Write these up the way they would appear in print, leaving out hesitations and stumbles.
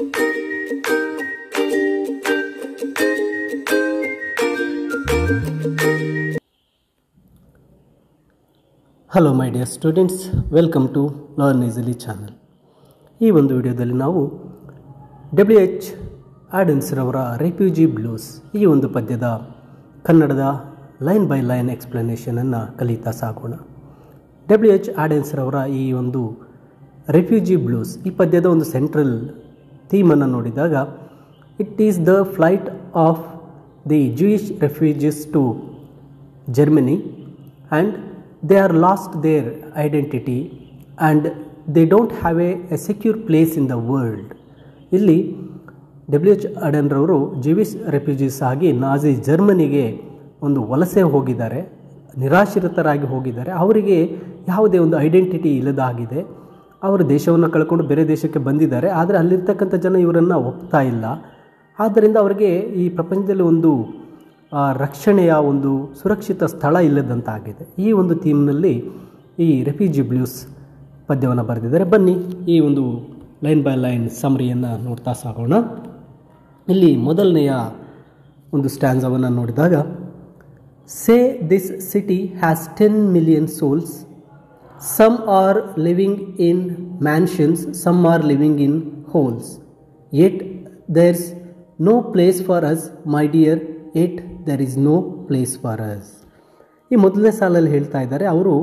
Hello my dear students, welcome to learn easily channel. ಈ ಒಂದು ವಿಡಿಯೋದಲ್ಲಿ ನಾವು WH ಆಡನ್ಸ್ ರವರ ರೆಫ್ಯೂಜಿ ಬ್ಲೂಸ್ ಈ ಒಂದು ಪದ್ಯದ ಕನ್ನಡದ ಲೈನ್ ಬೈ ಲೈನ್ ಎಕ್ಸ್ಪ್ಲನೇಷನನ್ನು ಕಲಿತಾ ಸಾಗೋಣ. WH ಆಡನ್ಸ್ ರವರ ಈ ಒಂದು ರೆಫ್ಯೂಜಿ ಬ್ಲೂಸ್ ಈ ಪದ್ಯದ ಒಂದು ಸೆಂಟ್ರಲ್ ಥೀಮನ್ನು ನೋಡಿದಾಗ, it is the flight of the Jewish refugees to Germany and they are lost their identity and they don't have a secure place in the world. ಇಲ್ಲಿ WH ಆಡನ್ ರವರು ಜೂಯಿಷ್ ರೆಫ್ಯೂಜೀಸ್ ಆಗಿ Nazi ಜರ್ಮನಿಗೆ ಒಂದು ವಲಸೆ ಹೋಗಿದ್ದಾರೆ, ನಿರಾಶ್ರಿತರಾಗಿ ಹೋಗಿದ್ದಾರೆ. ಅವರಿಗೆ ಯಾವುದೇ ಒಂದು ಐಡೆಂಟಿಟಿ ಇಲ್ಲದಾಗಿದೆ. ಅವರು ದೇಶವನ್ನು ಕಳ್ಕೊಂಡು ಬೇರೆ ದೇಶಕ್ಕೆ ಬಂದಿದ್ದಾರೆ, ಆದರೆ ಅಲ್ಲಿರ್ತಕ್ಕಂಥ ಜನ ಇವರನ್ನು ಒಪ್ತಾ ಇಲ್ಲ. ಆದ್ದರಿಂದ ಅವರಿಗೆ ಈ ಪ್ರಪಂಚದಲ್ಲಿ ಒಂದು ರಕ್ಷಣೆಯ ಒಂದು ಸುರಕ್ಷಿತ ಸ್ಥಳ ಇಲ್ಲದಂತಾಗಿದೆ. ಈ ಒಂದು ಥೀಮ್ನಲ್ಲಿ ಈ ರೆಫ್ಯೂಜಿ ಬ್ಲೂಸ್ ಪದ್ಯವನ್ನು ಬರೆದಿದ್ದಾರೆ. ಬನ್ನಿ ಈ ಒಂದು ಲೈನ್ ಬೈ ಲೈನ್ ಸಮರಿಯನ್ನು ನೋಡ್ತಾ ಸಾಗೋಣ. ಇಲ್ಲಿ ಮೊದಲನೆಯ ಒಂದು ಸ್ಟ್ಯಾನ್ಸವನ್ನು ನೋಡಿದಾಗ, say this city has 10 million souls, some are living in mansions, some are living in holes, yet there's no place for us my dear, yet there is no place for us. ಈ ಮೊದಲನೇ ಸಾಲಲ್ಲಿ ಹೇಳ್ತಾ ಇದ್ದಾರೆ, ಅವರು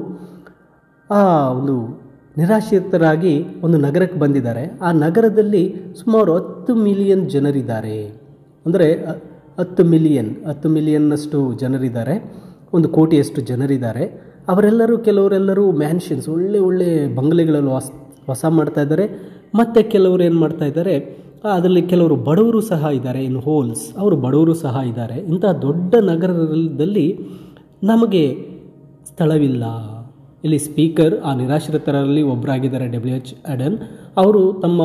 ಒಂದು ನಿರಾಶ್ರಿತರಾಗಿ ಒಂದು ನಗರಕ್ಕೆ ಬಂದಿದ್ದಾರೆ. ಆ ನಗರದಲ್ಲಿ ಸುಮಾರು 10 ಮಿಲಿಯನ್ ಜನರಿದ್ದಾರೆ. ಅಂದರೆ 10 ಮಿಲಿಯನ್ನಷ್ಟು ಜನರಿದ್ದಾರೆ, 1 ಕೋಟಿಯಷ್ಟು ಜನರಿದ್ದಾರೆ. ಅವರೆಲ್ಲರೂ ಕೆಲವರೆಲ್ಲರೂ ಮ್ಯಾನ್ಷನ್ಸ್, ಒಳ್ಳೆ ಬಂಗಲೆಗಳಲ್ಲಿ ವಾಸ ಮಾಡ್ತಾ ಇದ್ದಾರೆ. ಮತ್ತು ಕೆಲವರು ಏನು ಮಾಡ್ತಾ ಇದ್ದಾರೆ, ಅದರಲ್ಲಿ ಕೆಲವರು ಬಡವರು ಸಹ ಇದ್ದಾರೆ. ಇನ್ ಹೋಲ್ಸ್, ಅವರು ಬಡವರು ಸಹ ಇದ್ದಾರೆ. ಇಂತಹ ದೊಡ್ಡ ನಗರದಲ್ಲಿ ನಮಗೆ ಸ್ಥಳವಿಲ್ಲ. ಇಲ್ಲಿ ಸ್ಪೀಕರ್ ಆ ನಿರಾಶ್ರಿತರಲ್ಲಿ ಒಬ್ಬರಾಗಿದ್ದಾರೆ WH ಆಡನ್. ಅವರು ತಮ್ಮ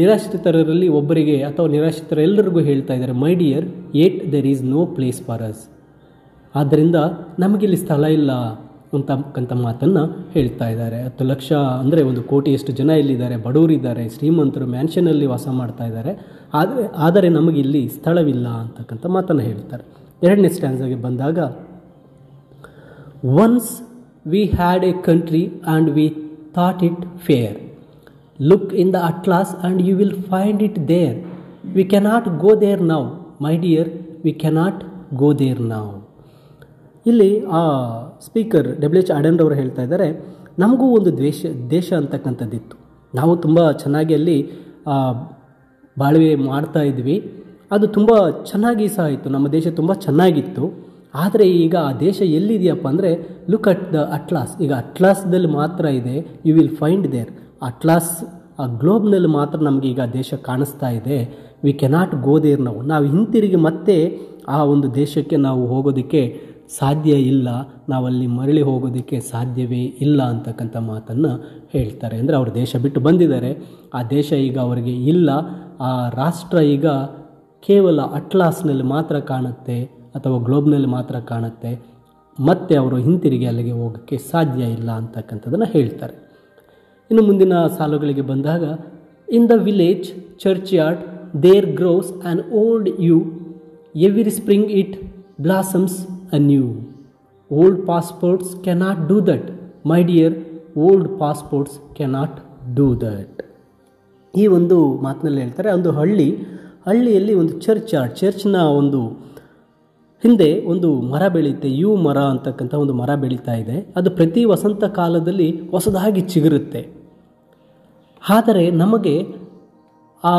ನಿರಾಶ್ರಿತರಲ್ಲಿ ಒಬ್ಬರಿಗೆ ಅಥವಾ ನಿರಾಶ್ರಿತರೆಲ್ಲರಿಗೂ ಹೇಳ್ತಾ ಇದ್ದಾರೆ, my dear, yet there is no place for us. ಆದ್ದರಿಂದ ನಮಗಿಲ್ಲಿ ಸ್ಥಳ ಇಲ್ಲ ಅಂತಕ್ಕಂಥ ಮಾತನ್ನು ಹೇಳ್ತಾ ಇದ್ದಾರೆ. 10 ಲಕ್ಷ ಅಂದರೆ 1 ಕೋಟಿಯಷ್ಟು ಜನ ಇಲ್ಲಿದ್ದಾರೆ, ಬಡವರಿದ್ದಾರೆ, ಶ್ರೀಮಂತರು ಮ್ಯಾನ್ಷನಲ್ಲಿ ವಾಸ ಮಾಡ್ತಾ ಇದ್ದಾರೆ. ಆದರೆ ನಮಗಿಲ್ಲಿ ಸ್ಥಳವಿಲ್ಲ ಅಂತಕ್ಕಂಥ ಮಾತನ್ನು ಹೇಳ್ತಾರೆ. ಎರಡನೇ ಸ್ಟ್ಯಾನ್ಸಾಗೆ ಬಂದಾಗ, once we had a country and we thought it fair, look in the atlas and you will find it there, we cannot go there now my dear, we cannot go there now. ಇಲ್ಲಿ ಆ speaker WH ಆಡನ್ ರವರು ಹೇಳ್ತಾ ಇದ್ದಾರೆ, ನಮಗೂ ಒಂದು ದೇಶ ಅಂತಕ್ಕಂಥದ್ದಿತ್ತು. ನಾವು ತುಂಬ ಚೆನ್ನಾಗಿ ಅಲ್ಲಿ ಬಾಳ್ವೆ ಮಾಡ್ತಾ ಇದ್ವಿ. ಅದು ತುಂಬ ಚೆನ್ನಾಗಿ ಸಹ ಇತ್ತು, ನಮ್ಮ ದೇಶ ತುಂಬ ಚೆನ್ನಾಗಿತ್ತು. ಆದರೆ ಈಗ ಆ ದೇಶ ಎಲ್ಲಿದೆಯಪ್ಪ ಅಂದರೆ, ಲುಕ್ ಅಟ್ ದ ಅಟ್ಲಾಸ್, ಈಗ ಅಟ್ಲಾಸ್ದಲ್ಲಿ ಮಾತ್ರ ಇದೆ. You will find there, atlas ಆ ಗ್ಲೋಬ್ನಲ್ಲಿ ಮಾತ್ರ ನಮಗೆ ಈಗ ದೇಶ ಕಾಣಿಸ್ತಾ ಇದೆ. ವಿ ಕೆನಾಟ್ ಗೋ ದೇರ್ ನಾವು ಹಿಂತಿರುಗಿ ಮತ್ತೆ ಆ ಒಂದು ದೇಶಕ್ಕೆ ನಾವು ಹೋಗೋದಕ್ಕೆ ಸಾಧ್ಯ ಇಲ್ಲ, ನಾವಲ್ಲಿ ಮರಳಿ ಹೋಗೋದಕ್ಕೆ ಸಾಧ್ಯವೇ ಇಲ್ಲ ಅಂತಕ್ಕಂಥ ಮಾತನ್ನು ಹೇಳ್ತಾರೆ. ಅಂದರೆ ಅವರು ದೇಶ ಬಿಟ್ಟು ಬಂದಿದ್ದಾರೆ, ಆ ದೇಶ ಈಗ ಅವರಿಗೆ ಇಲ್ಲ, ಆ ರಾಷ್ಟ್ರ ಈಗ ಕೇವಲ ಅಟ್ಲಾಸ್ನಲ್ಲಿ ಮಾತ್ರ ಕಾಣುತ್ತೆ ಅಥವಾ ಗ್ಲೋಬ್ನಲ್ಲಿ ಮಾತ್ರ ಕಾಣುತ್ತೆ, ಮತ್ತೆ ಅವರು ಹಿಂತಿರುಗಿ ಅಲ್ಲಿಗೆ ಹೋಗೋಕ್ಕೆ ಸಾಧ್ಯ ಇಲ್ಲ ಅಂತಕ್ಕಂಥದ್ದನ್ನು ಹೇಳ್ತಾರೆ. ಇನ್ನು ಮುಂದಿನ ಸಾಲುಗಳಿಗೆ ಬಂದಾಗ, in the village churchyard there grows an old yew, every spring it blossoms anew. Old passports cannot do that, my dear, old passports cannot do that. ಈ ಒಂದು ಮಾತಿನಲ್ಲಿ ಹೇಳ್ತಾರೆ, ಒಂದು ಹಳ್ಳಿಯಲ್ಲಿ ಒಂದು ಚರ್ಚ್ನ ಒಂದು ಹಿಂದೆ ಒಂದು ಮರ ಬೆಳೆಯುತ್ತೆ, ಯೂ ಮರ ಅಂತಕ್ಕಂಥ ಒಂದು ಮರ ಬೆಳೀತಾ ಇದೆ. ಅದು ಪ್ರತಿ ವಸಂತ ಕಾಲದಲ್ಲಿ ಹೊಸದಾಗಿ ಚಿಗುರುತ್ತೆ. ಆದರೆ ನಮಗೆ ಆ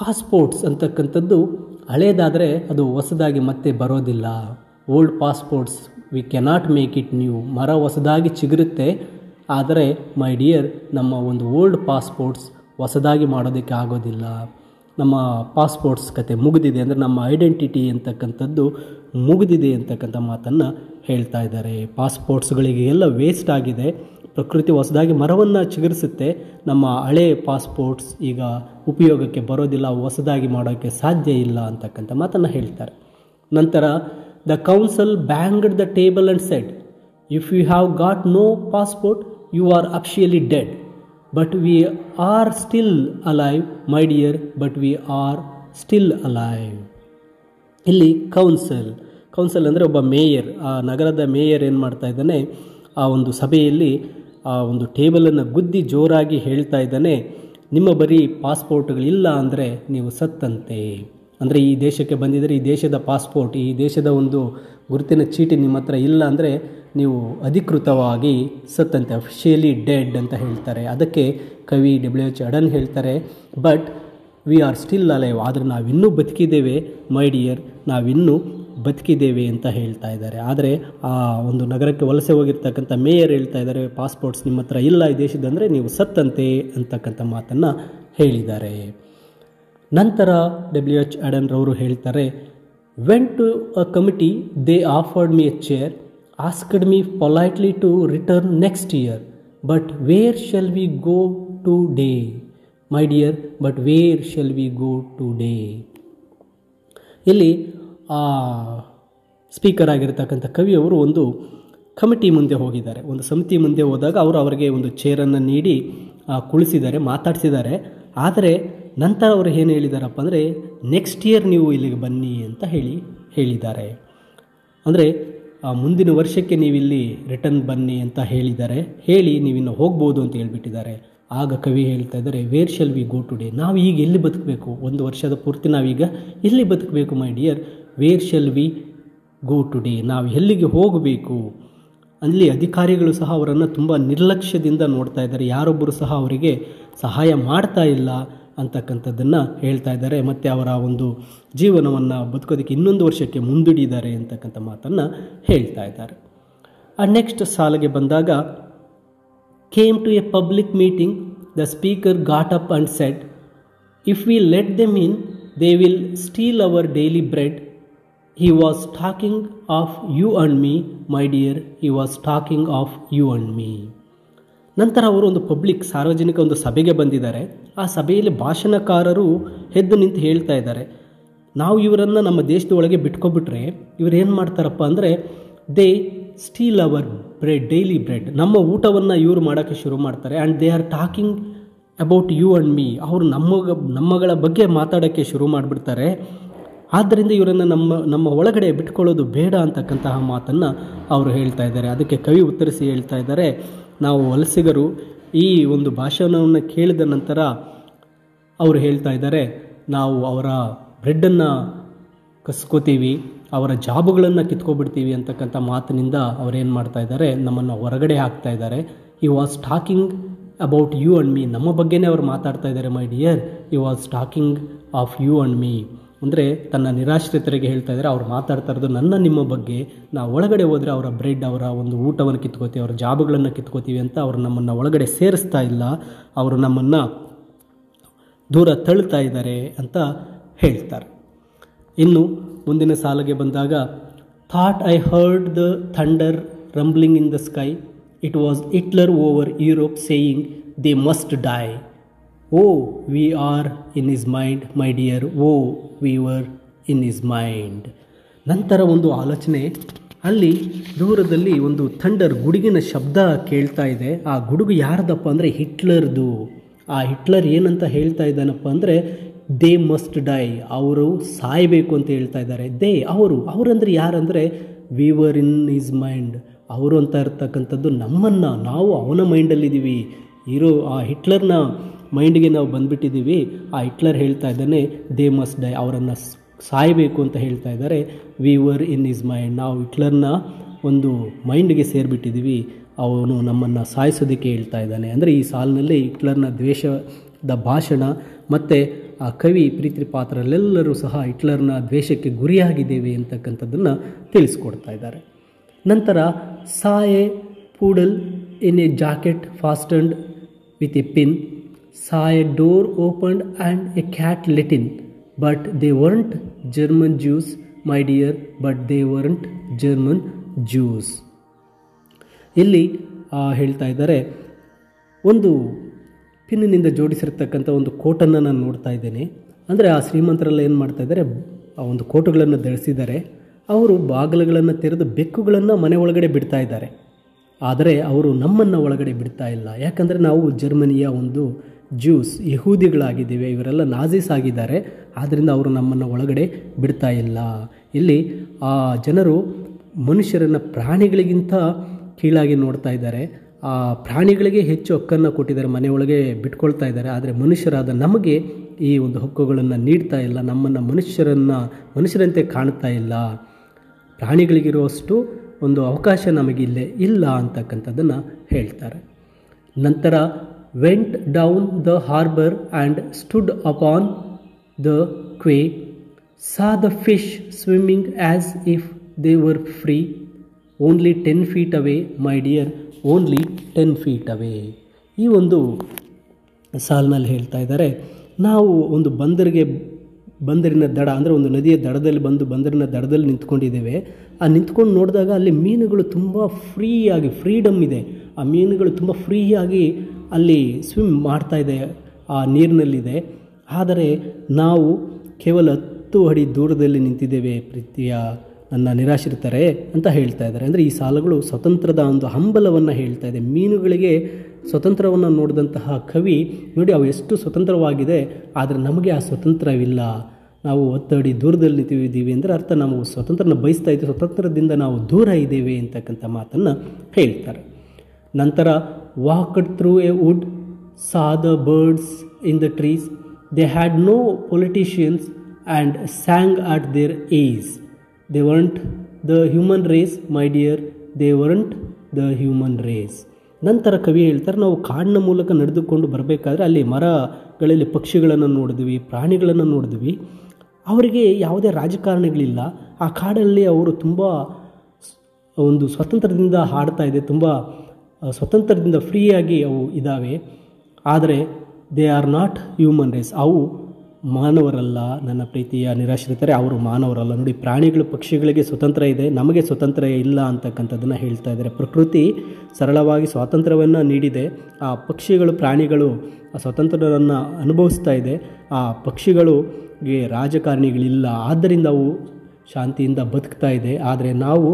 ಪಾಸ್ಪೋರ್ಟ್ಸ್ ಅಂತಕ್ಕಂಥದ್ದು ಹಳೇದಾದರೆ ಅದು ಹೊಸದಾಗಿ ಮತ್ತೆ ಬರೋದಿಲ್ಲ. Old passports we cannot make it new. ಮರ ಹೊಸದಾಗಿ ಚಿಗುರುತ್ತೆ, ಆದರೆ ಮೈ ಡಿಯರ್, ನಮ್ಮ ಒಂದು ಓಲ್ಡ್ ಪಾಸ್ಪೋರ್ಟ್ಸ್ ಹೊಸದಾಗಿ ಮಾಡೋದಕ್ಕೆ ಆಗೋದಿಲ್ಲ. ನಮ್ಮ ಪಾಸ್ಪೋರ್ಟ್ಸ್ ಕತೆ ಮುಗಿದಿದೆ, ಅಂದರೆ ನಮ್ಮ ಐಡೆಂಟಿಟಿ ಅಂತಕ್ಕಂಥದ್ದು ಮುಗಿದಿದೆ ಅಂತಕ್ಕಂಥ ಮಾತನ್ನು ಹೇಳ್ತಾ ಇದ್ದಾರೆ. ಪಾಸ್ಪೋರ್ಟ್ಸ್ಗಳಿಗೆ ಎಲ್ಲ ವೇಸ್ಟ್ ಆಗಿದೆ. ಪ್ರಕೃತಿ ಹೊಸದಾಗಿ ಮರವನ್ನು ಚಿಗುರಿಸುತ್ತೆ, ನಮ್ಮ ಹಳೆ ಪಾಸ್ಪೋರ್ಟ್ಸ್ ಈಗ ಉಪಯೋಗಕ್ಕೆ ಬರೋದಿಲ್ಲ, ಹೊಸದಾಗಿ ಮಾಡೋಕ್ಕೆ ಸಾಧ್ಯ ಇಲ್ಲ ಅಂತಕ್ಕಂಥ ಮಾತನ್ನು ಹೇಳ್ತಾರೆ. ನಂತರ, the council banged the table and said, if you have got no passport you are officially dead, but we are still alive my dear, but we are still alive. ಇಲ್ಲಿ ಕೌನ್ಸಲ್ ಅಂದರೆ ಒಬ್ಬ ಮೇಯರ್, ಆ ನಗರದ mayor ಏನು ಮಾಡ್ತಾ ಇದ್ದಾನೆ, ಆ ಒಂದು ಸಭೆಯಲ್ಲಿ ಆ ಒಂದು ಟೇಬಲನ್ನು ಗುದ್ದಿ ಜೋರಾಗಿ ಹೇಳ್ತಾ ಇದ್ದಾನೆ, ನಿಮ್ಮ ಬರೀ ಪಾಸ್ಪೋರ್ಟ್ಗಳಿಲ್ಲ ಅಂದರೆ ನೀವು ಸತ್ತಂತೆ. ಅಂದರೆ ಈ ದೇಶಕ್ಕೆ ಬಂದಿದ್ದರೆ ಈ ದೇಶದ ಪಾಸ್ಪೋರ್ಟ್, ಈ ದೇಶದ ಒಂದು ಗುರುತಿನ ಚೀಟಿ ನಿಮ್ಮ ಹತ್ರ ಇಲ್ಲ ಅಂದರೆ ನೀವು ಅಧಿಕೃತವಾಗಿ ಸತ್ತಂತೆ, ಅಫಿಷಿಯಲಿ ಡೆಡ್ ಅಂತ ಹೇಳ್ತಾರೆ. ಅದಕ್ಕೆ ಕವಿ WH ಅಡನ್ ಹೇಳ್ತಾರೆ, but we are still alive, ಆದರೆ ನಾವಿನ್ನೂ ಬದುಕಿದ್ದೇವೆ ಮೈ ಡಿಯರ್, ನಾವಿನ್ನೂ ಬದುಕಿದ್ದೇವೆ ಅಂತ ಹೇಳ್ತಾ ಇದ್ದಾರೆ. ಆದರೆ ಆ ಒಂದು ನಗರಕ್ಕೆ ವಲಸೆ ಹೋಗಿರ್ತಕ್ಕಂಥ ಮೇಯರ್ ಹೇಳ್ತಾ ಇದ್ದಾರೆ, ಪಾಸ್ಪೋರ್ಟ್ಸ್ ನಿಮ್ಮ ಹತ್ರ ಇಲ್ಲ ಈ ದೇಶದಂದರೆ ನೀವು ಸತ್ತಂತೆ ಅಂತಕ್ಕಂಥ ಮಾತನ್ನು ಹೇಳಿದ್ದಾರೆ. ನಂತರ WH ಅಡನ್ ರವರು ಹೇಳ್ತಾರೆ, went to a committee, they offered me a chair, asked me politely to return next year, but where shall we go today my dear, but where shall we go today. ಇಲ್ಲಿ ಆ speaker ಆಗಿರ್ತಕ್ಕಂಥ ಕವಿಯವರು ಒಂದು committee ಮುಂದೆ ಹೋಗಿದ್ದಾರೆ, ಒಂದು ಸಮಿತಿ ಮುಂದೆ ಹೋದಾಗ ಅವರು ಅವರಿಗೆ ಒಂದು ಚೇರನ್ನು ನೀಡಿ ಕುಳಿಸಿದ್ದಾರೆ, ಮಾತಾಡಿಸಿದ್ದಾರೆ. ಆದರೆ ನಂತರ ಅವರು ಏನು ಹೇಳಿದಾರಪ್ಪ ಅಂದರೆ, ನೆಕ್ಸ್ಟ್ ಇಯರ್ ನೀವು ಇಲ್ಲಿಗೆ ಬನ್ನಿ ಅಂತ ಹೇಳಿದ್ದಾರೆ. ಅಂದರೆ ಮುಂದಿನ ವರ್ಷಕ್ಕೆ ನೀವಿಲ್ಲಿ ರಿಟರ್ನ್ ಬನ್ನಿ ಅಂತ ಹೇಳಿದ್ದಾರೆ, ಹೇಳಿ ನೀವಿನ್ನು ಹೋಗ್ಬೋದು ಅಂತ ಹೇಳ್ಬಿಟ್ಟಿದ್ದಾರೆ. ಆಗ ಕವಿ ಹೇಳ್ತಾ ಇದ್ದಾರೆ, where shall we go today, ನಾವು ಈಗ ಎಲ್ಲಿ ಬದುಕಬೇಕು, ಒಂದು ವರ್ಷದ ಪೂರ್ತಿ ನಾವೀಗ ಎಲ್ಲಿ ಬದುಕಬೇಕು my dear, where shall we go today, ನಾವು ಎಲ್ಲಿಗೆ ಹೋಗಬೇಕು. ಅಲ್ಲಿ ಅಧಿಕಾರಿಗಳು ಸಹ ಅವರನ್ನು ತುಂಬ ನಿರ್ಲಕ್ಷ್ಯದಿಂದ ನೋಡ್ತಾ ಇದ್ದಾರೆ, ಯಾರೊಬ್ಬರು ಸಹ ಅವರಿಗೆ ಸಹಾಯ ಮಾಡ್ತಾ ಇಲ್ಲ ಅಂತಕ್ಕಂಥದ್ದನ್ನು ಹೇಳ್ತಾ ಇದ್ದಾರೆ. ಮತ್ತು ಅವರ ಒಂದು ಜೀವನವನ್ನು ಬದುಕೋದಕ್ಕೆ ಇನ್ನೊಂದು ವರ್ಷಕ್ಕೆ ಮುಂದೂಡಿದ್ದಾರೆ ಅಂತಕ್ಕಂಥ ಮಾತನ್ನು ಹೇಳ್ತಾ ಇದ್ದಾರೆ. ನೆಕ್ಸ್ಟ್ ಸಾಲಿಗೆ ಬಂದಾಗ, came to a public meeting, the speaker got up and said, if we let them in, they will steal our daily bread. He was talking of you and me, my dear, he was talking of you and me. ನಂತರ ಅವರು ಒಂದು ಸಾರ್ವಜನಿಕ ಒಂದು ಸಭೆಗೆ ಬಂದಿದ್ದಾರೆ. ಆ ಸಭೆಯಲ್ಲಿ ಭಾಷಣಕಾರರು ಎದ್ದು ನಿಂತು ಹೇಳ್ತಾ ಇದ್ದಾರೆ, ನಾವು ಇವರನ್ನು ನಮ್ಮ ದೇಶದ ಒಳಗೆ ಬಿಟ್ಕೊಬಿಟ್ರೆ ಇವರು ಏನು ಮಾಡ್ತಾರಪ್ಪ ಅಂದರೆ, they steal our bread, daily bread, ನಮ್ಮ ಊಟವನ್ನು ಇವರು ಮಾಡೋಕ್ಕೆ ಶುರು ಮಾಡ್ತಾರೆ. And they are talking about you and me, ಅವರು ನಮ್ಮಗಳ ಬಗ್ಗೆ ಮಾತಾಡೋಕ್ಕೆ ಶುರು ಮಾಡಿಬಿಡ್ತಾರೆ. ಆದ್ದರಿಂದ ಇವರನ್ನು ನಮ್ಮ ಒಳಗಡೆ ಬಿಟ್ಕೊಳ್ಳೋದು ಬೇಡ ಅಂತಕ್ಕಂತಹ ಮಾತನ್ನು ಅವರು ಹೇಳ್ತಾ ಇದ್ದಾರೆ. ಅದಕ್ಕೆ ಕವಿ ಉತ್ತರಿಸಿ ಹೇಳ್ತಾ ಇದ್ದಾರೆ, ನಾವು ವಲಸಿಗರು ಈ ಒಂದು ಭಾಷಣವನ್ನು ಕೇಳಿದ ನಂತರ ಅವರು ಹೇಳ್ತಾ ಇದ್ದಾರೆ, ನಾವು ಅವರ ಬ್ರೆಡ್ಡನ್ನು ಕಸ್ಕೋತೀವಿ, ಅವರ ಜಾಬುಗಳನ್ನು ಕಿತ್ಕೊಬಿಡ್ತೀವಿ ಅಂತಕ್ಕಂಥ ಮಾತಿನಿಂದ ಅವರೇನು ಮಾಡ್ತಾ ಇದ್ದಾರೆ, ನಮ್ಮನ್ನು ಹೊರಗಡೆ ಹಾಕ್ತಾ ಇದ್ದಾರೆ. He was talking about you and me, ನಮ್ಮ ಬಗ್ಗೆನೇ ಅವರು ಮಾತಾಡ್ತಾ ಇದ್ದಾರೆ my dear, he was talking of you and me. ಅಂದರೆ ತನ್ನ ನಿರಾಶ್ರಿತರಿಗೆ ಹೇಳ್ತಾ ಇದ್ದಾರೆ, ಅವ್ರು ಮಾತಾಡ್ತಾ ಇರೋದು ನನ್ನ ನಿಮ್ಮ ಬಗ್ಗೆ, ನಾವು ಒಳಗಡೆ ಹೋದರೆ ಅವರ ಬ್ರೆಡ್, ಅವರ ಒಂದು ಊಟವನ್ನು ಕಿತ್ಕೋತೀವಿ, ಅವರ ಜಾಬುಗಳನ್ನು ಕಿತ್ಕೋತೀವಿ ಅಂತ ಅವರು ನಮ್ಮನ್ನು ಒಳಗಡೆ ಸೇರಿಸ್ತಾ ಇಲ್ಲ, ಅವರು ನಮ್ಮನ್ನು ದೂರ ತಳ್ತಾ ಇದ್ದಾರೆ ಅಂತ ಹೇಳ್ತಾರೆ. ಇನ್ನು ಮುಂದಿನ ಸಾಲಿಗೆ ಬಂದಾಗ, thought I heard the thunder rumbling in the sky, it was Hitler over Europe saying they must die. O we are in his mind my dear, O we were in his mind. ನಂತರ ಒಂದು ಆಲೋಚನೆ, ಅಲ್ಲಿ ದೂರದಲ್ಲಿ ಒಂದು thunder, ಗುಡುಗಿನ ಶಬ್ದ ಕೇಳ್ತಾ ಇದೆ. ಆ ಗುಡುಗು ಯಾರ್ದಪ್ಪ ಅಂದರೆ ಹಿಟ್ಲರ್ದು. ಆ ಹಿಟ್ಲರ್ ಏನಂತ ಹೇಳ್ತಾ ಇದ್ದಾನಪ್ಪ ಅಂದರೆ, ದೇ ಮಸ್ಟ್ ಡೈ, ಅವರು ಸಾಯಬೇಕು ಅಂತ ಹೇಳ್ತಾ ಇದ್ದಾರೆ. ಅವರಂದ್ರೆ ಯಾರಂದರೆ, we were in his mind, ಅವರು ಅಂತ ಇರ್ತಕ್ಕಂಥದ್ದು ನಮ್ಮನ್ನು, ನಾವು ಅವನ ಮೈಂಡಲ್ಲಿದ್ದೀವಿ, ಆ ಹಿಟ್ಲರ್ನ ಮೈಂಡ್ಗೆ ನಾವು ಬಂದುಬಿಟ್ಟಿದ್ದೀವಿ. ಆ ಹಿಟ್ಲರ್ ಹೇಳ್ತಾ ಇದ್ದಾನೆ, ದೇ ಮಸ್ಟ್ ಡೈ, ಅವರನ್ನು ಸಾಯಬೇಕು ಅಂತ ಹೇಳ್ತಾ ಇದ್ದಾರೆ. V were in his mind, ನಾವು ಹಿಟ್ಲರ್ನ ಒಂದು ಮೈಂಡ್ಗೆ ಸೇರಿಬಿಟ್ಟಿದ್ದೀವಿ, ಅವನು ನಮ್ಮನ್ನು ಸಾಯಿಸೋದಕ್ಕೆ ಹೇಳ್ತಾ ಇದ್ದಾನೆ. ಅಂದರೆ ಈ ಸಾಲಿನಲ್ಲಿ ಹಿಟ್ಲರ್ನ ದ್ವೇಷದ ಭಾಷಣ ಮತ್ತು ಆ ಕವಿ ಪ್ರೀತಿ ಪಾತ್ರರೆಲ್ಲರೂ ಸಹ ಹಿಟ್ಲರ್ನ ದ್ವೇಷಕ್ಕೆ ಗುರಿಯಾಗಿದ್ದೇವೆ ಅಂತಕ್ಕಂಥದ್ದನ್ನು ತಿಳಿಸ್ಕೊಡ್ತಾ ಇದ್ದಾರೆ. ನಂತರ, saw a poodle in a jacket fastened with a pin, saw a door opened and a cat let in, but they weren't German Jews my dear, but they weren't German Jews. ಇಲ್ಲಿ ಹೇಳ್ತಾ ಇದ್ದಾರೆ, ಒಂದು ಪಿನ್ನಿನಿಂದ ಜೋಡಿಸಿರ್ತಕ್ಕಂಥ ಒಂದು ಕೋಟನ್ನು ನಾನು ನೋಡ್ತಾ ಇದ್ದೇನೆ. ಅಂದರೆ ಆ ಶ್ರೀಮಂತರೆಲ್ಲ ಏನು ಮಾಡ್ತಾ ಇದ್ದಾರೆ, ಆ ಒಂದು ಕೋಟುಗಳನ್ನು ಧರಿಸಿದ್ದಾರೆ. ಅವರು ಬಾಗಿಲುಗಳನ್ನು ತೆರೆದು ಬೆಕ್ಕುಗಳನ್ನು ಮನೆ ಒಳಗಡೆ ಬಿಡ್ತಾ ಇದ್ದಾರೆ. ಆದರೆ ಅವರು ನಮ್ಮನ್ನು ಒಳಗಡೆ ಬಿಡ್ತಾ ಇಲ್ಲ. ಯಾಕಂದರೆ ನಾವು ಜರ್ಮನಿಯ ಒಂದು ಜ್ಯೂಸ್ ಯಹೂದಿಗಳಾಗಿದ್ದೇವೆ, ಇವರೆಲ್ಲ ನಾಜೀಸ್ ಆಗಿದ್ದಾರೆ, ಆದ್ದರಿಂದ ಅವರು ನಮ್ಮನ್ನು ಒಳಗಡೆ ಬಿಡ್ತಾ ಇಲ್ಲ. ಇಲ್ಲಿ ಆ ಜನರು ಮನುಷ್ಯರನ್ನು ಪ್ರಾಣಿಗಳಿಗಿಂತ ಕೀಳಾಗಿ ನೋಡ್ತಾ ಇದ್ದಾರೆ. ಆ ಪ್ರಾಣಿಗಳಿಗೆ ಹೆಚ್ಚು ಹಕ್ಕನ್ನು ಕೊಟ್ಟಿದ್ದಾರೆ, ಮನೆಯೊಳಗೆ ಬಿಟ್ಕೊಳ್ತಾ ಇದ್ದಾರೆ. ಆದರೆ ಮನುಷ್ಯರಾದ ನಮಗೆ ಈ ಒಂದು ಹಕ್ಕುಗಳನ್ನು ನೀಡ್ತಾ ಇಲ್ಲ, ನಮ್ಮನ್ನು ಮನುಷ್ಯರಂತೆ ಕಾಣ್ತಾ ಇಲ್ಲ. ಪ್ರಾಣಿಗಳಿಗಿರುವಷ್ಟು ಒಂದು ಅವಕಾಶ ನಮಗಿಲ್ಲೇ ಇಲ್ಲ ಅಂತಕ್ಕಂಥದ್ದನ್ನು ಹೇಳ್ತಾರೆ. ನಂತರ went down the harbour and stood upon the quay, saw the fish swimming as if they were free, only 10 feet away my dear, only 10 feet away. ಈ ಒಂದು ಸಾಲಿನಲ್ಲಿ ಹೇಳ್ತಾ ಇದ್ದಾರೆ, ನಾವು ಒಂದು ಬಂದರಿನ ದಡ ಅಂದರೆ ಒಂದು ನದಿಯ ದಡದಲ್ಲಿ ಬಂದರಿನ ದಡದಲ್ಲಿ ನಿಂತ್ಕೊಂಡಿದ್ದೇವೆ. ಆ ನಿಂತ್ಕೊಂಡು ನೋಡಿದಾಗ ಅಲ್ಲಿ ಮೀನುಗಳು ತುಂಬ ಫ್ರೀಡಮ್ ಇದೆ. ಆ ಮೀನುಗಳು ತುಂಬ ಫ್ರೀಯಾಗಿ ಅಲ್ಲಿ ಸ್ವಿಮ್ ಮಾಡ್ತಾ ಇದೆ, ಆ ನೀರಿನಲ್ಲಿದೆ. ಆದರೆ ನಾವು ಕೇವಲ 10 ಅಡಿ ದೂರದಲ್ಲಿ ನಿಂತಿದ್ದೇವೆ ಪ್ರೀತಿಯ ನನ್ನ ನಿರಾಶ್ರಿತರೇ ಅಂತ ಹೇಳ್ತಾ ಇದ್ದಾರೆ. ಅಂದರೆ ಈ ಸಾಲುಗಳು ಸ್ವತಂತ್ರದ ಒಂದು ಹಂಬಲವನ್ನು ಹೇಳ್ತಾ ಇದೆ. ಮೀನುಗಳಿಗೆ ಸ್ವತಂತ್ರವನ್ನು ನೋಡಿದಂತಹ ಕವಿ ನೋಡಿ ಅವು ಎಷ್ಟು ಸ್ವತಂತ್ರವಾಗಿದೆ, ಆದರೆ ನಮಗೆ ಆ ಸ್ವತಂತ್ರವಿಲ್ಲ. ನಾವು 10 ಅಡಿ ದೂರದಲ್ಲಿ ನಿಂತಿದ್ದೀವಿ ಅಂದರೆ ಅರ್ಥ ನಾವು ಸ್ವತಂತ್ರನ ಬಯಸ್ತಾ ಇದ್ದೀವಿ, ಸ್ವತಂತ್ರದಿಂದ ನಾವು ದೂರ ಇದ್ದೇವೆ ಅಂತಕ್ಕಂಥ ಮಾತನ್ನು ಹೇಳ್ತಾರೆ. ನಂತರ walked through a wood, saw the birds in the trees, they had no politicians and sang at their ease, they weren't the human race my dear, they weren't the human race. ನಂತರ ಕವಿ ಹೇಳ್ತಾರೆ, ನಾವು ಕಾಡಿನ ಮೂಲಕ ನಡೆದುಕೊಂಡು ಬರಬೇಕಾದ್ರೆ ಅಲ್ಲಿ ಮರಗಳಲ್ಲಿ ಪಕ್ಷಿಗಳನ್ನು ನೋಡಿದ್ವಿ, ಪ್ರಾಣಿಗಳನ್ನು ನೋಡಿದ್ವಿ. ಅವರಿಗೆ ಯಾವುದೇ ರಾಜಕಾರಣಿಗಳಿಲ್ಲ. ಆ ಕಾಡಲ್ಲಿ ಅವರು ತುಂಬ ಒಂದು ಸ್ವತಂತ್ರದಿಂದ ಹಾಡ್ತಾ ಇದೆ, ತುಂಬ ಸ್ವತಂತ್ರದಿಂದ ಫ್ರೀಯಾಗಿ ಅವು ಇದ್ದಾವೆ. ಆದರೆ they are not human race, ಅವು ಮಾನವರಲ್ಲ. ನನ್ನ ಪ್ರೀತಿಯ ನಿರಾಶ್ರಿತರೆ, ಅವರು ಮಾನವರಲ್ಲ. ನೋಡಿ, ಪ್ರಾಣಿಗಳು ಪಕ್ಷಿಗಳಿಗೆ ಸ್ವತಂತ್ರ ಇದೆ, ನಮಗೆ ಸ್ವತಂತ್ರ ಇಲ್ಲ ಅಂತಕ್ಕಂಥದ್ದನ್ನು ಹೇಳ್ತಾ ಇದ್ದಾರೆ. ಪ್ರಕೃತಿ ಸರಳವಾಗಿ ಸ್ವಾತಂತ್ರ್ಯವನ್ನು ನೀಡಿದೆ, ಆ ಪಕ್ಷಿಗಳು ಪ್ರಾಣಿಗಳು ಆ ಸ್ವಾತಂತ್ರ್ಯವನ್ನು ಅನುಭವಿಸ್ತಾ ಇದೆ. ಆ ಪಕ್ಷಿಗಳಿಗೆ ರಾಜಕಾರಣಿಗಳಿಲ್ಲ, ಆದ್ದರಿಂದ ಅವು ಶಾಂತಿಯಿಂದ ಬದುಕ್ತಾ ಇದೆ. ಆದರೆ ನಾವು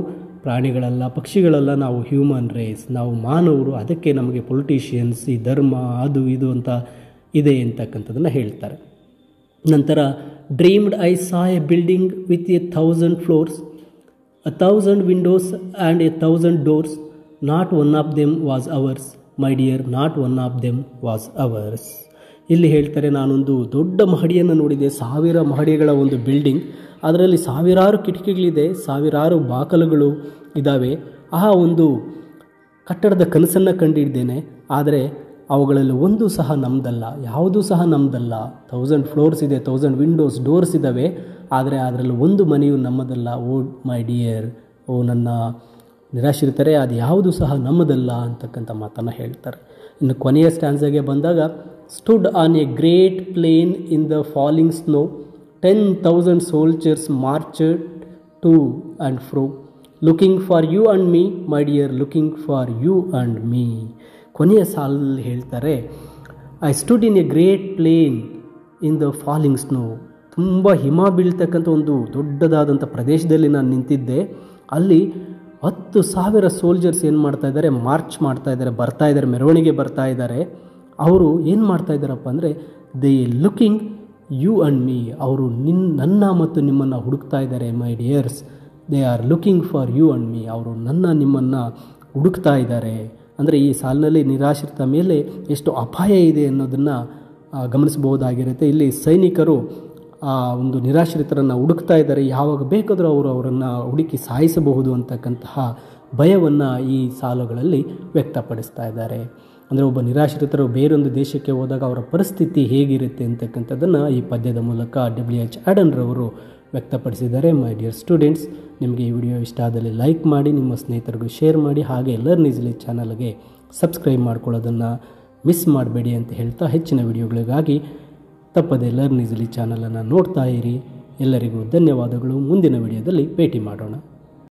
ಪ್ರಾಣಿಗಳಲ್ಲ, ಪಕ್ಷಿಗಳಲ್ಲ, ನಾವು ಹ್ಯೂಮನ್ ರೇಸ್, ನಾವು ಮಾನವರು. ಅದಕ್ಕೆ ನಮಗೆ ಪೊಲಿಟಿಷಿಯನ್ಸ್, ಈ ಧರ್ಮ, ಅದು ಇದು ಅಂತ ಇದೆ ಅಂತಕ್ಕಂಥದ್ದನ್ನು ಹೇಳ್ತಾರೆ. ನಂತರ dreamed I saw A building with 1,000 floors, 1,000 windows and 1,000 doors, not one of them was ours my dear, not one of them was ours. ಇಲ್ಲಿ ಹೇಳ್ತಾರೆ, ನಾನೊಂದು ದೊಡ್ಡ ಮಹಡಿಯನ್ನು ನೋಡಿದೆ, 1000 ಮಹಡಿಗಳ ಒಂದು ಬಿಲ್ಡಿಂಗ್, ಅದರಲ್ಲಿ ಸಾವಿರಾರು ಕಿಟಕಿಗಳಿದೆ, ಸಾವಿರಾರು ಬಾಕಲುಗಳು ಇದ್ದಾವೆ. ಆ ಒಂದು ಕಟ್ಟಡದ ಕನಸನ್ನು ಕಂಡಿದ್ದೇನೆ, ಆದರೆ ಅವುಗಳಲ್ಲಿ ಒಂದು ಸಹ ನಮ್ಮದಲ್ಲ, ಯಾವುದೂ ಸಹ ನಮ್ಮದಲ್ಲ. 1000 floors ಇದೆ, 1000 windows, ಡೋರ್ಸ್ ಇದ್ದಾವೆ, ಆದರೆ ಅದರಲ್ಲಿ ಒಂದು ಮನೆಯು ನಮ್ಮದಲ್ಲ. ಓ ಮೈ ಡಿಯರ್, ಓ ನನ್ನ ನಿರಾಶ್ರಿತರೇ, ಅದು ಯಾವುದೂ ಸಹ ನಮ್ಮದಲ್ಲ ಅಂತಕ್ಕಂಥ ಮಾತನ್ನು ಹೇಳ್ತಾರೆ. ಇನ್ನು ಕೊನೆಯ ಸ್ಟ್ಯಾನ್ಸಾಗೆ ಬಂದಾಗ, stood on a great plain in the falling snow, 10,000 soldiers marched to and fro, looking for you and me my dear, looking for you and me. ಕೊನೆಯ ಸಾಲಲ್ಲಿ ಹೇಳ್ತಾರೆ, I stood in a great plain in the falling snow, ತುಂಬ ಹಿಮ ಬೀಳ್ತಕ್ಕಂಥ ಒಂದು ದೊಡ್ಡದಾದಂಥ ಪ್ರದೇಶದಲ್ಲಿ ನಾನು ನಿಂತಿದ್ದೆ. ಅಲ್ಲಿ 10,000 ಸೋಲ್ಜರ್ಸ್ ಏನು ಮಾಡ್ತಾ ಇದ್ದಾರೆ, ಮಾರ್ಚ್ ಮಾಡ್ತಾ ಇದ್ದಾರೆ, ಬರ್ತಾ ಇದ್ದಾರೆ, ಮೆರವಣಿಗೆ ಬರ್ತಾ ಇದ್ದಾರೆ. ಅವರು ಏನು ಮಾಡ್ತಾ ಇದ್ದಾರಪ್ಪ ಅಂದರೆ, they looking you and me, ಅವರು ನನ್ನ ಮತ್ತು ನಿಮ್ಮನ್ನು ಹುಡುಕ್ತಾ ಇದ್ದಾರೆ. My dears, they are looking for you and me, ಅವರು ನಿಮ್ಮನ್ನು ಹುಡುಕ್ತಾ ಇದ್ದಾರೆ. ಅಂದರೆ ಈ ಸಾಲಿನಲ್ಲಿ ನಿರಾಶ್ರಿತ ಮೇಲೆ ಎಷ್ಟು ಅಪಾಯ ಇದೆ ಅನ್ನೋದನ್ನು ಗಮನಿಸಬಹುದಾಗಿರುತ್ತೆ. ಇಲ್ಲಿ ಸೈನಿಕರು ಆ ಒಂದು ನಿರಾಶ್ರಿತರನ್ನು ಹುಡುಕ್ತಾ ಇದ್ದಾರೆ, ಯಾವಾಗ ಬೇಕಾದರೂ ಅವರನ್ನು ಹುಡುಕಿ ಸಾಯಿಸಬಹುದು ಅಂತಕ್ಕಂತಹ ಭಯವನ್ನು ಈ ಸಾಲುಗಳಲ್ಲಿ ವ್ಯಕ್ತಪಡಿಸ್ತಾ ಇದ್ದಾರೆ. ಅಂದರೆ ಒಬ್ಬ ನಿರಾಶ್ರಿತರು ಬೇರೊಂದು ದೇಶಕ್ಕೆ ಹೋದಾಗ ಅವರ ಪರಿಸ್ಥಿತಿ ಹೇಗಿರುತ್ತೆ ಅಂತಕ್ಕಂಥದ್ದನ್ನು ಈ ಪದ್ಯದ ಮೂಲಕ WH ಆಡನ್ ರವರು ವ್ಯಕ್ತಪಡಿಸಿದ್ದಾರೆ. ಮೈ ಡಿಯರ್ ಸ್ಟೂಡೆಂಟ್ಸ್, ನಿಮಗೆ ಈ ವಿಡಿಯೋ ಇಷ್ಟ ಆದಲ್ಲಿ ಲೈಕ್ ಮಾಡಿ, ನಿಮ್ಮ ಸ್ನೇಹಿತರಿಗೂ ಶೇರ್ ಮಾಡಿ, ಹಾಗೆ ಲರ್ನ್ ಈಸಿಲಿ ಚಾನಲ್ಗೆ ಸಬ್ಸ್ಕ್ರೈಬ್ ಮಾಡ್ಕೊಳ್ಳೋದನ್ನು ಮಿಸ್ ಮಾಡಬೇಡಿ ಅಂತ ಹೇಳ್ತಾ, ಹೆಚ್ಚಿನ ವಿಡಿಯೋಗಳಿಗಾಗಿ ತಪ್ಪದೆ ಲರ್ನ್ ಈಸಿಲಿ ಚಾನಲನ್ನು ನೋಡ್ತಾ ಇರಿ. ಎಲ್ಲರಿಗೂ ಧನ್ಯವಾದಗಳು. ಮುಂದಿನ ವಿಡಿಯೋದಲ್ಲಿ ಭೇಟಿ ಮಾಡೋಣ.